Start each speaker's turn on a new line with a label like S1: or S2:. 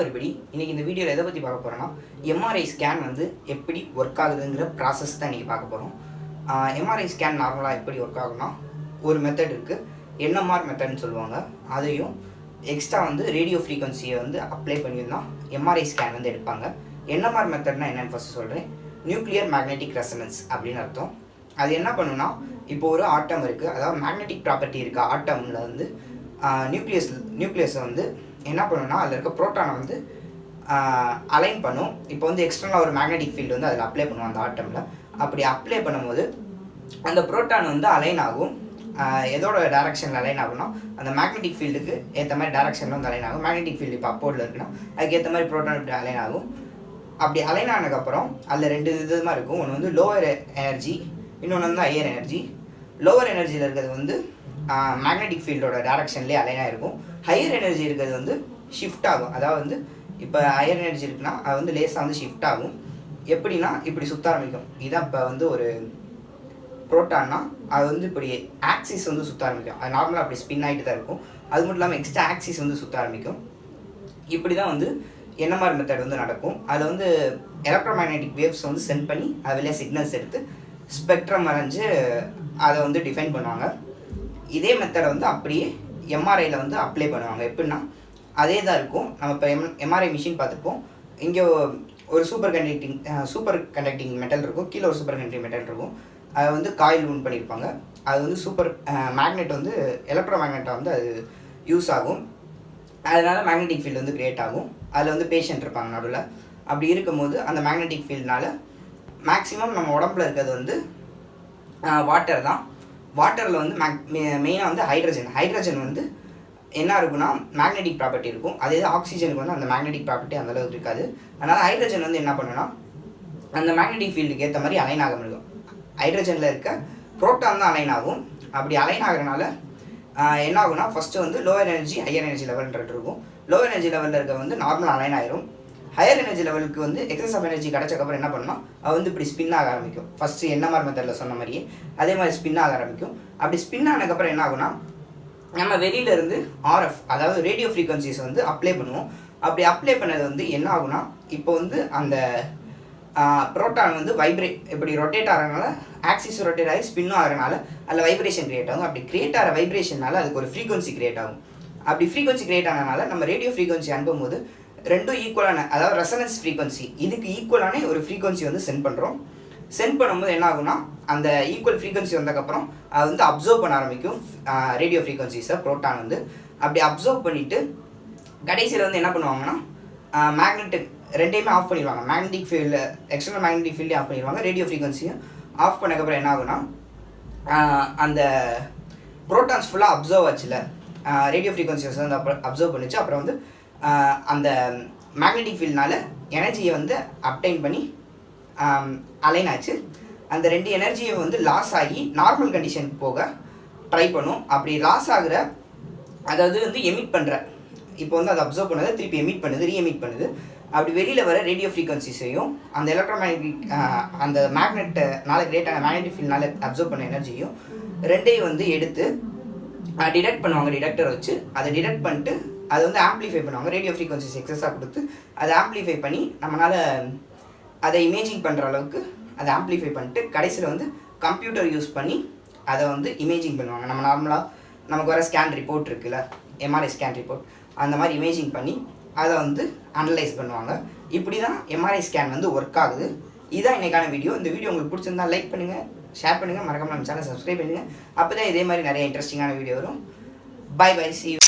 S1: everybody. இன்னைக்கு இந்த வீடியோல எதை பத்தி பார்க்க போறோம்னா MRI ஸ்கேன் வந்து எப்படி வர்க் ஆகுதுங்கற process தான் இன்னைக்கு பார்க்க போறோம். MRI ஸ்கேன் நார்மலா எப்படி வர்க் ஆகும்னா ஒரு மெத்தட் இருக்கு. NMR மெத்தட்னு சொல்லுவாங்க. அதையும் எக்ஸ்ட்ரா வந்து ரேடியோ ஃப்ரீக்வன்சியை வந்து அப்ளை பண்ணினா MRI ஸ்கேன் வந்து எடுப்பாங்க. NMR மெத்தட்னா என்னன்னு ஃபர்ஸ்ட் சொல்றேன். நியூக்ளியர் மேக்னெட்டிக் ரெசனன்ஸ் அப்படினு அர்த்தம். அது என்ன பண்ணுனா இப்போ ஒரு ஆட்டம் இருக்கு. அதாவது மேக்னெட்டிக் ப்ராப்பர்ட்டி இருக்கு ஆட்டம்ல வந்து நியூக்ளியஸ் வந்து என்ன பண்ணுன்னா அதில் இருக்க புரோட்டானை வந்து அலைன் பண்ணும். இப்போ வந்து எக்ஸ்டர்னலாக ஒரு மேக்னெட்டிக் ஃபீல்டு வந்து அதில் அப்ளை பண்ணுவோம் அந்த ஆட்டமில். அப்படி அப்ளை பண்ணும்போது அந்த புரோட்டான் வந்து அலைன் ஆகும். எதோட டைரக்ஷனில் அலைன் ஆகும்னா அந்த மேக்னெட்டிக் ஃபீல்டுக்கு ஏற்ற மாதிரி டைரக்ஷனில் வந்து அலைன் ஆகும். மேக்னெட்டிக் ஃபீல்டு இப்போ அப்போர்டில் இருக்குன்னா அதுக்கு ஏற்ற மாதிரி புரோட்டான் இப்படி அலைன் ஆகும். அப்படி அலைன் ஆனதுக்கப்புறம் அதில் ரெண்டு விதமாக இருக்கும். ஒன்று வந்து லோவர் எனர்ஜி, இன்னொன்று வந்து ஹையர் எனர்ஜி. லோவர் எனர்ஜியில் இருக்கிறது வந்து மேக்னெட்டிக் ஃபீல்டோட டைரக்ஷன்லேயே அலைனாக இருக்கும். ஹையர் எனர்ஜி இருக்கிறது வந்து ஷிஃப்ட் ஆகும். அதாவது வந்து இப்போ ஹையர் எனர்ஜி இருக்குன்னா அது வந்து லேஸாக வந்து ஷிஃப்ட் ஆகும். எப்படின்னா இப்படி சுற்ற ஆரம்பிக்கும். இதான் இப்போ வந்து ஒரு புரோட்டான்னா அது வந்து இப்படி ஆக்சிஸ் வந்து சுற்ற ஆரம்பிக்கும். அது நார்மலாக அப்படி ஸ்பின் ஆகிட்டு தான் இருக்கும். அது மட்டும் இல்லாமல் எக்ஸ்ட்ரா ஆக்சிஸ் வந்து சுற்ற ஆரம்பிக்கும். இப்படி தான் வந்து NMR மெத்தட் வந்து நடக்கும். அதில் வந்து எலக்ட்ரோமேக்னெட்டிக் வேவ்ஸ் வந்து சென்ட் பண்ணி அது வெளியே சிக்னல்ஸ் எடுத்து ஸ்பெக்ட்ரம் வரைஞ்சி அதை வந்து டிஃபைன் பண்ணுவாங்க. இதே மெத்தடை வந்து அப்படியே MRIயில் வந்து அப்ளை பண்ணுவாங்க. எப்படின்னா அதே தான் இருக்கும். நம்ம இப்போ MRI மிஷின் பார்த்துப்போம். இங்கே ஒரு சூப்பர் கண்டக்டிங் மெட்டல் இருக்கும். கீழே ஒரு சூப்பர் கண்டக்டிங் மெட்டல் இருக்கும். அதை வந்து காயில் உன் பண்ணியிருப்பாங்க. அது வந்து சூப்பர் மேக்னெட் வந்து எலக்ட்ரோ மேக்னெட்டாக வந்து அது யூஸ் ஆகும். அதனால் மேக்னெட்டிக் ஃபீல்டு வந்து க்ரியேட் ஆகும். அதில் வந்து பேஷண்ட் இருப்பாங்க நடுவில். அப்படி இருக்கும்போது அந்த மேக்னெட்டிக் ஃபீல்டுனால மேக்ஸிமம் நம்ம உடம்புல இருக்கிறது வந்து வாட்டர் தான். வாட்டரில் வந்து மெயினாக வந்து ஹைட்ரஜன் வந்து என்ன இருக்குன்னா மேக்னெட்டிக் ப்ராப்பர்ட்டி இருக்கும். அதே ஆக்சிஜனுக்கு வந்து அந்த மேக்னெட்டிக் ப்ராப்பர்ட்டி அந்தளவுக்கு இருக்காது. அதனால் ஹைட்ரஜன் வந்து என்ன பண்ணுன்னா அந்த மேக்னெட்டிக் ஃபீல்டுக்கு ஏற்ற மாதிரி அலைன் ஆக முடியும். ஹைட்ரஜனில் இருக்க புரோட்டான் தான் அலைன் ஆகும். அப்படி அலைன் ஆகிறனால என்ன ஆகுனா ஃபஸ்ட்டு வந்து லோவர் எனர்ஜி ஹையர் எனர்ஜி லெவல்ன்றது இருக்கும். லோவர் எனர்ஜி லெவலில் இருக்க வந்து நார்மல் அலைன் ஆயிரும். ஹையர் எனர்ஜி லெவலுக்கு வந்து எக்ஸஸ் ஆஃப் எனர்ஜி கிடச்சக்கப்புறம் என்ன பண்ணால் அது வந்து இப்படி ஸ்பின் ஆக ஆரம்பிக்கும். ஃபஸ்ட்டு NMR மெத்தடில் சொன்ன மாதிரியே அதே மாதிரி ஸ்பின் ஆக ஆரம்பிக்கும். அப்படி ஸ்பின் ஆனதுக்கப்புறம் என்ன ஆகுனா நம்ம வெளியிலேருந்து RF அதாவது ரேடியோ ஃப்ரீக்வன்சிஸ் வந்து அப்ளை பண்ணுவோம். அப்படி அப்ளை பண்ணது வந்து என்ன ஆகுனா இப்போ வந்து அந்த புரோட்டான் வந்து இப்படி ரொட்டேட் ஆகிறதுனால ஆக்சிஸ் ரொட்டேட் ஆகி ஸ்பின்னும் ஆகிறனால அதில் வைப்ரேஷன் கிரியேட் ஆகும். அப்படி கிரியேட் ஆகிற வைப்ரேஷனால அதுக்கு ஒரு ஃப்ரீக்வன்சி கிரியேட் ஆகும். அப்படி ஃப்ரீக்வன்சி கிரியேட் ஆனதுனால நம்ம ரேடியோ ஃப்ரீக்வன்சி அனுப்பும்போது ரெண்டும் ஈக்குவலான அதாவது ரெசனன்ஸ் ஃப்ரீக்வன்சி இதுக்கு ஈக்குவலான ஒரு ஃப்ரீக்வன்சி வந்து சென்ட் பண்ணுறோம். சென்ட் பண்ணும்போது என்ன ஆகுனா அந்த ஈக்குவல் ஃப்ரீக்வன்சி வந்ததுக்கப்புறம் அது வந்து அப்சர்வ் பண்ண ஆரம்பிக்கும் ரேடியோ ஃப்ரீக்வன்சிஸை புரோட்டான் வந்து. அப்படி அப்சர்வ் பண்ணிவிட்டு கடைசியில் வந்து என்ன பண்ணுவாங்கன்னா மேக்னெட்டிக் ரெண்டையுமே ஆஃப் பண்ணிடுவாங்க. மேக்னெட்டிக் ஃபீல்டு எக்ஸ்டர்னல் மேக்னெட்டிக் ஃபீல்டே ஆஃப் பண்ணிடுவாங்க. ரேடியோ ஃப்ரீக்வன்சியும் ஆஃப் பண்ணக்கப்புறம் என்ன ஆகுனா அந்த புரோட்டான்ஸ் ஃபுல்லாக அப்சர்வ் ஆச்சுல ரேடியோ ஃப்ரீக்வன்சிஸ் வந்து அப்சர்வ் பண்ணிச்சு. அப்புறம் வந்து அந்த மேக்னெட்டிக் ஃபீல்ட்னால எனர்ஜியை வந்து அப்டைன் பண்ணி அலைன் ஆச்சு. அந்த ரெண்டு எனர்ஜியை வந்து லாஸ் ஆகி நார்மல் கண்டிஷனுக்கு போக ட்ரை பண்ணும். அப்படி லாஸ் ஆகிற அதாவது வந்து எமிட் பண்ணுற இப்போ வந்து அதை அப்சர்வ் பண்ணதை திருப்பி எமிட் பண்ணுது, ரீஎமிட் பண்ணுது. அப்படி வெளியில் வர ரேடியோ ஃப்ரீக்வன்சிஸையும் அந்த எலக்ட்ரோமேக்னெட்டிக் அந்த மேக்னெட்னால கிரியேட் ஆன மேக்னெட்டிக் ஃபீல்ட்னால அப்சர்வ் பண்ண எனர்ஜியும் ரெண்டையும் வந்து எடுத்து டிடெக்ட் பண்ணுவாங்க. டிடெக்டர் வச்சு அதை டிடெக்ட் பண்ணிட்டு அதை வந்து ஆம்ப்ளிஃபை பண்ணுவாங்க. ரேடியோ ஃப்ரீக்வன்சிஸ் எக்ஸஸாக கொடுத்து அதை ஆம்ப்ளிஃபை பண்ணி நம்மளால் அதை இமேஜிங் பண்ணுற அளவுக்கு அதை ஆம்ப்ளிஃபை பண்ணிட்டு கடைசியில் வந்து கம்ப்யூட்டர் யூஸ் பண்ணி அதை வந்து இமேஜிங் பண்ணுவாங்க. நம்ம நார்மலாக நமக்கு வர ஸ்கேன் ரிப்போர்ட் இருக்குல்ல, MRI ஸ்கேன் ரிப்போர்ட், அந்த மாதிரி இமேஜிங் பண்ணி அதை வந்து அனலைஸ் பண்ணுவாங்க. இப்படி தான் MRI ஸ்கேன் வந்து ஒர்க் ஆகுது. இதுதான் இன்றைக்கான வீடியோ. இந்த வீடியோ உங்களுக்கு பிடிச்சிருந்தா லைக் பண்ணுங்கள், ஷேர் பண்ணுங்கள், மறக்காம நம்ம சேனல் சப்ஸ்கிரைப் பண்ணுங்கள். அப்போ தான் இதே மாதிரி நிறைய இன்ட்ரெஸ்டிங்கான வீடியோ வரும். Bye bye, see you.